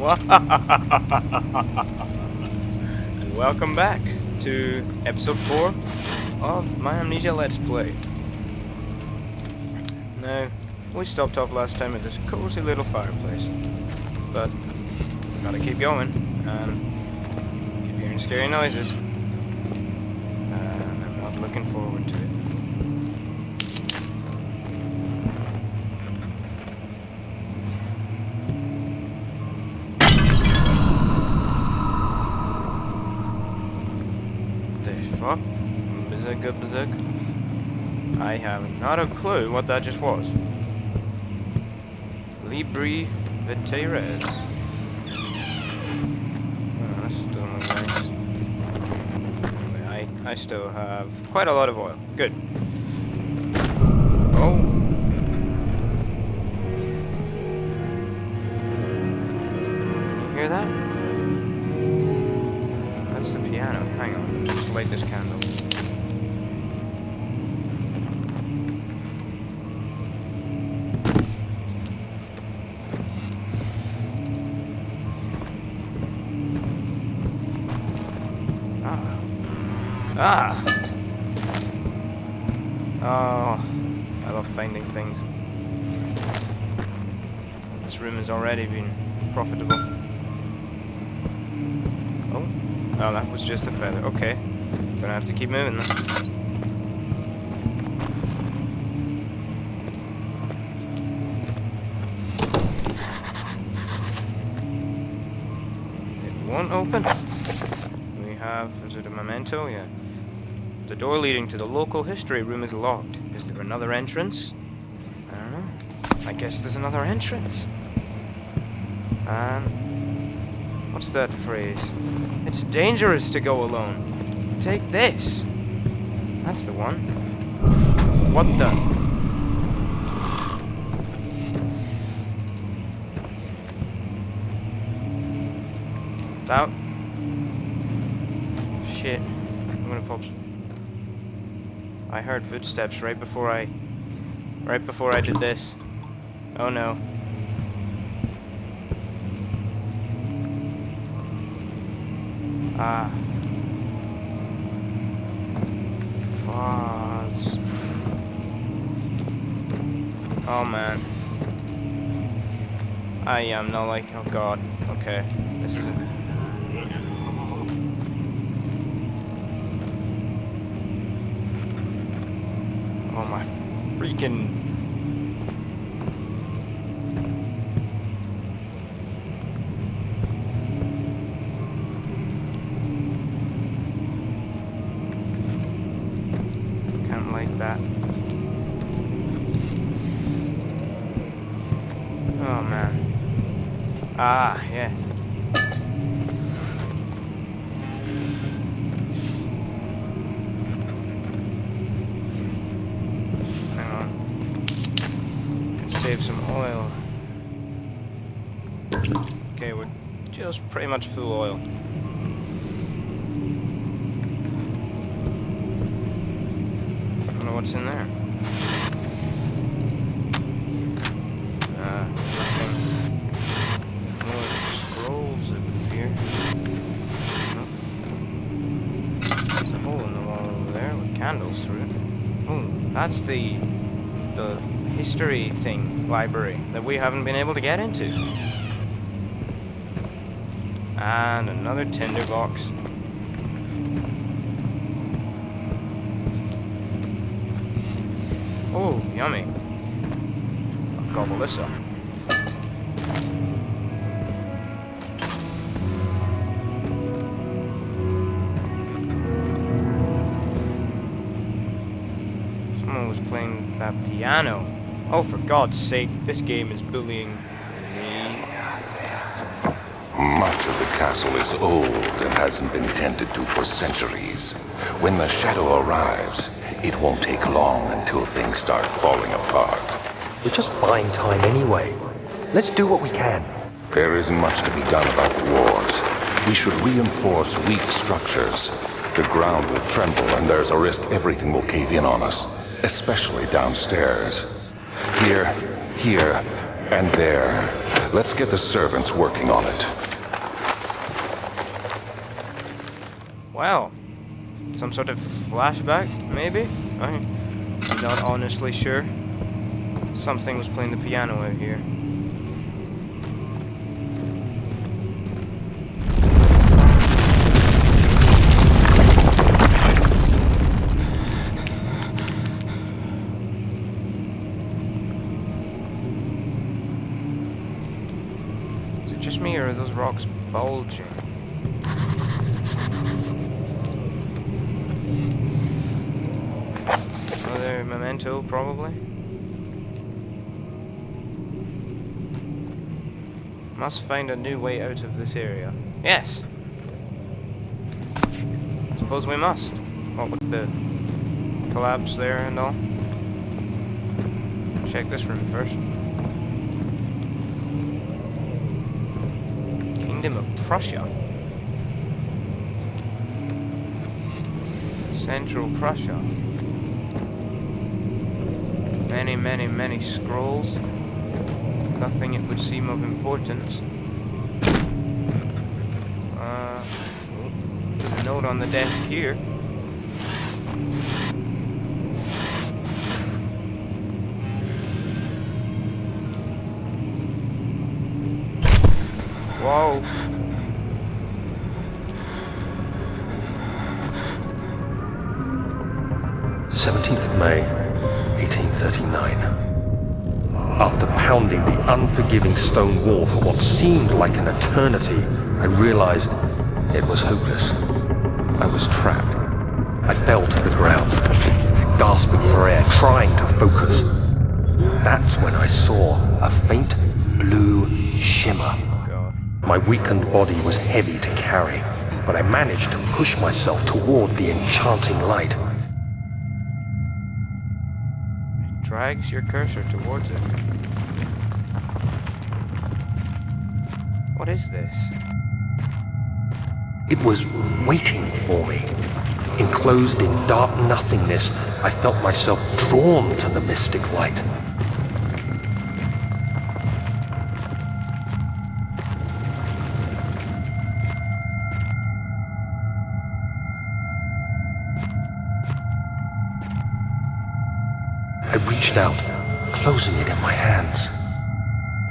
And welcome back to episode 4 of my Amnesia Let's Play. Now, we stopped off last time at this cozy little fireplace, but gotta keep going and keep hearing scary noises, and I'm not looking forward to it. Fuck. Bazooka. I have not a clue what that just was. Libri Viteres. Oh, that's still nice. I still have quite a lot of oil. Good. Oh. Can you hear that? That's the piano. Hang on. Let's light this candle. Ah! Oh, I love finding things. This room has already been profitable. Oh, that was just a feather. Okay, gonna have to keep moving then. It won't open. We have, is it a memento? Yeah. The door leading to the local history room is locked. Is there another entrance? I don't know. I guess there's another entrance. What's that phrase? It's dangerous to go alone. Take this. That's the one. What the? Out. Shit. I'm gonna pop. I heard footsteps right before I did this. Oh no. Ah. Fuzz. Oh man. I am not like, oh god. Okay. This is it. Oh my freaking... Can't like that. Oh man. Ah, yeah. Save some oil. Okay, we're just pretty much full oil. I don't know what's in there. Nothing. More scrolls over here. Nope. There's a hole in the wall over there with candles through it. Oh, that's the history thing, library, that we haven't been able to get into. And another tinderbox. Oh, yummy. I'll gobble this up. Someone was playing that piano. Oh, for God's sake, this game is bullying me. Much of the castle is old and hasn't been tended to for centuries. When the shadow arrives, it won't take long until things start falling apart. We're just buying time anyway. Let's do what we can. There isn't much to be done about the wars. We should reinforce weak structures. The ground will tremble and there's a risk everything will cave in on us, especially downstairs. Here, and there. Let's get the servants working on it. Wow. Some sort of flashback, maybe? I'm not honestly sure. Something was playing the piano out here. Is it just me, or are those rocks bulging? Another memento, probably. Must find a new way out of this area. Yes! Suppose we must. What with the collapse there and all. Check this room first. Kingdom of Prussia. Central Prussia. Many, many, many scrolls. Nothing it would seem of importance. There's a note on the desk here. Whoa. May 1839. After pounding the unforgiving stone wall for what seemed like an eternity, I realized it was hopeless. I was trapped. I fell to the ground, gasping for air, trying to focus. That's when I saw a faint blue shimmer. My weakened body was heavy to carry, but I managed to push myself toward the enchanting light. Drags your cursor towards it. What is this? It was waiting for me. Enclosed in dark nothingness, I felt myself drawn to the mystic light. I reached out, closing it in my hands.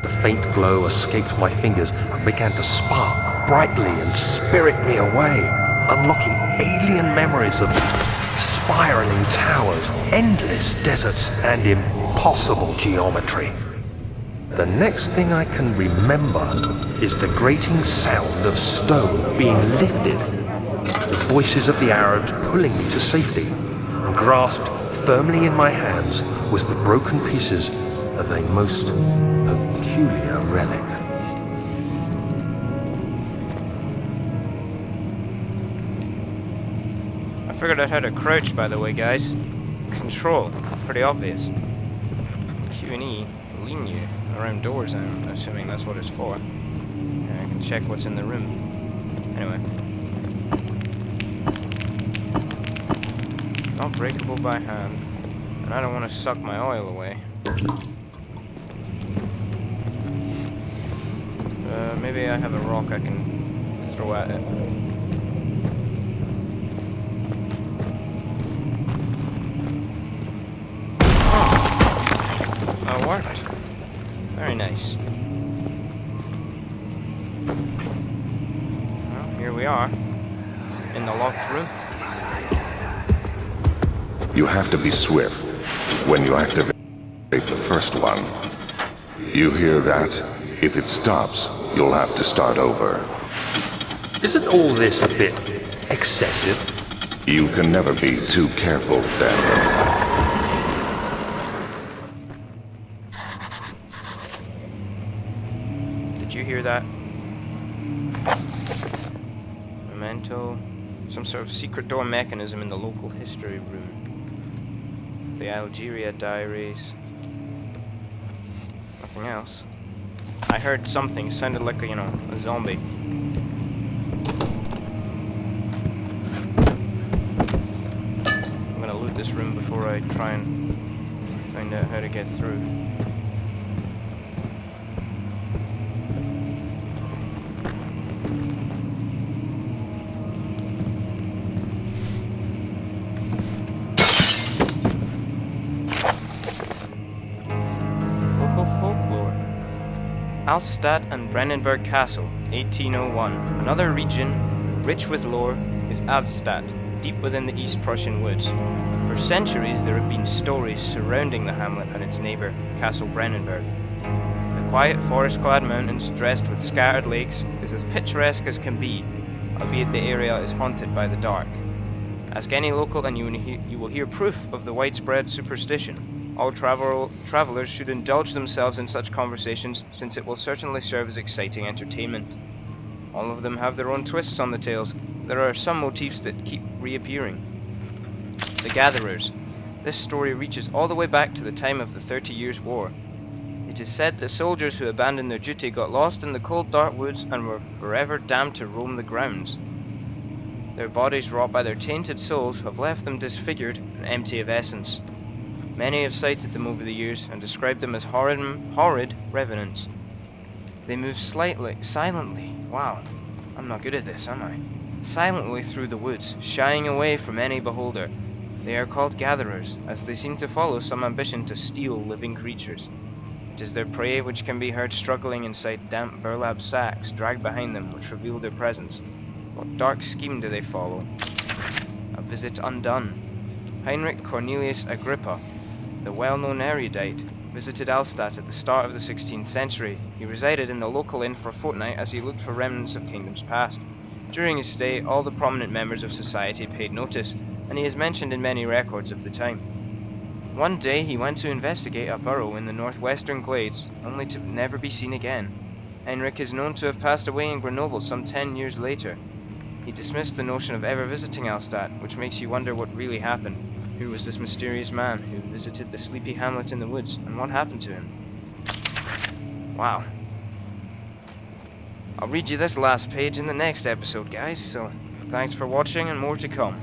The faint glow escaped my fingers and began to spark brightly and spirit me away, unlocking alien memories of spiraling towers, endless deserts, and impossible geometry. The next thing I can remember is the grating sound of stone being lifted, the voices of the Arabs pulling me to safety, and grasped firmly in my hands was the broken pieces of a most peculiar relic. I figured out how to crouch, by the way, guys. Control, pretty obvious. Q and E lean you around doors, I'm assuming that's what it's for. And I can check what's in the room. Anyway. Not breakable by hand. And I don't want to suck my oil away. Maybe I have a rock I can throw at it. Oh, that worked. Very nice. Well, here we are. In the locked room. You have to be swift when you activate the first one. You hear that? If it stops, you'll have to start over. Isn't all this a bit excessive? You can never be too careful, Daniel. Did you hear that? Memento. Some sort of secret door mechanism in the local history room. The Algeria diaries. Nothing else. I heard something. Sounded like a, a zombie. I'm gonna loot this room before I try and find out how to get through. Alstadt and Brennenburg Castle, 1801. Another region, rich with lore, is Alstadt, deep within the East Prussian woods. For centuries there have been stories surrounding the hamlet and its neighbour, Castle Brennenburg. The quiet forest-clad mountains dressed with scattered lakes is as picturesque as can be, albeit the area is haunted by the dark. Ask any local and you will hear proof of the widespread superstition. All travellers should indulge themselves in such conversations, since it will certainly serve as exciting entertainment. All of them have their own twists on the tales. There are some motifs that keep reappearing. The Gatherers. This story reaches all the way back to the time of the 30 Years' War. It is said that soldiers who abandoned their duty got lost in the cold dark woods and were forever damned to roam the grounds. Their bodies, wrought by their tainted souls, have left them disfigured and empty of essence. Many have cited them over the years and described them as horrid revenants. They move silently, wow, I'm not good at this, am I? Silently through the woods, shying away from any beholder. They are called gatherers, as they seem to follow some ambition to steal living creatures. It is their prey which can be heard struggling inside damp burlap sacks dragged behind them, which reveal their presence. What dark scheme do they follow? A visit undone. Heinrich Cornelius Agrippa, the well-known erudite, visited Alstadt at the start of the 16th century. He resided in the local inn for a fortnight as he looked for remnants of kingdoms past. During his stay, all the prominent members of society paid notice, and he is mentioned in many records of the time. One day he went to investigate a burrow in the northwestern glades, only to never be seen again. Heinrich is known to have passed away in Grenoble some 10 years later. He dismissed the notion of ever visiting Alstadt, which makes you wonder what really happened. Who was this mysterious man who visited the sleepy hamlet in the woods, and what happened to him? Wow. I'll read you this last page in the next episode, guys, so thanks for watching and more to come.